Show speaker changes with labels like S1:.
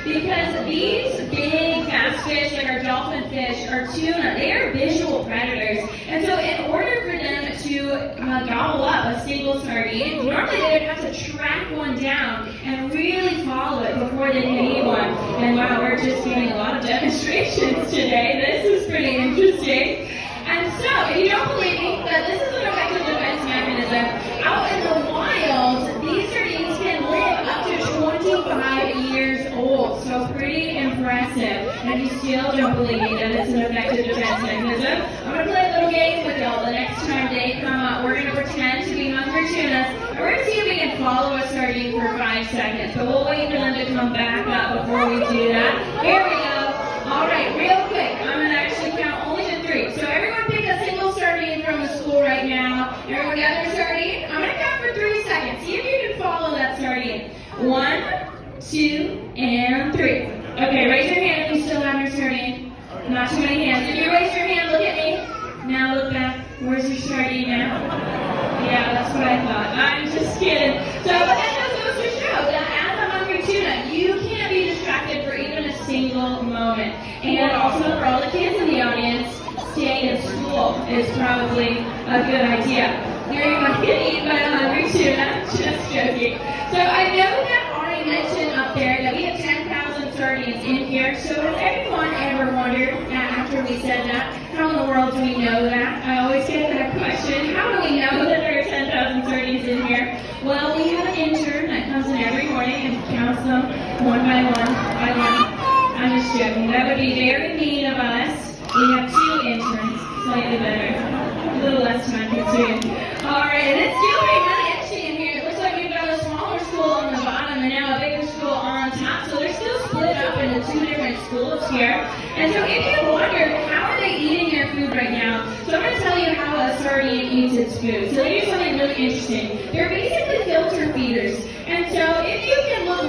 S1: because these big fast fish, like our dolphin fish, our tuna, they are visual predators. And so in order for them to gobble up a single sardine, normally they would have to track one down and really follow it before they can eat one. And wow, we're just getting a lot of demonstrations today. This is pretty interesting. And so, if you don't believe me, that this is an effective defense mechanism, out in the wild, these sardines can live up to 25 years old. So pretty impressive. And if you still don't believe me that it's an effective defense mechanism, I'm going to play a little game with y'all the next time they come up. We're going to pretend to be hungry tunas, and we're going to see if we can follow a sardine for 5 seconds. But we'll wait for them to come back up before we do that. Here we go. All right, real quick, I'm going to actually count only to 3. So everyone pick a single sardine from the school right now. Everyone got their sardine? I'm going to count for 3 seconds. See if you can follow that sardine. 1, 2, and 3. Okay, raise your hand if you still have your sardine. Not too many hands. If you raise your hand, look at me. Now look back. Where's your sardine now? Yeah, that's what I thought. I'm just kidding. So, but that just goes to show that as a hungry tuna, you can't be distracted for even a single moment. And also for all the kids in the audience, staying in school is probably a good idea. You're going to get eaten by a hungry tuna. Just joking. So I know that Ari mentioned up there that we have 10,000 sardines in here. So has anyone ever wondered, after we said that, how in the world do we know that? I always get that question. How do we know that there are 10,000 sardines in here? Well, we have an intern that comes in every morning and counts them one by one by one. I'm just joking. That would be very mean of us. We have 2 interns, slightly better. A little less time consuming. Alright, and it's still getting really itchy in here. It looks like we've got a smaller school on the bottom and now a bigger school on top. So they're still split up into 2 different schools here. And so if you wonder, how are they eating their food right now? So I'm going to tell you how a sardine eats its food. So they do something really interesting. They're basically filter feeders. And so if you can look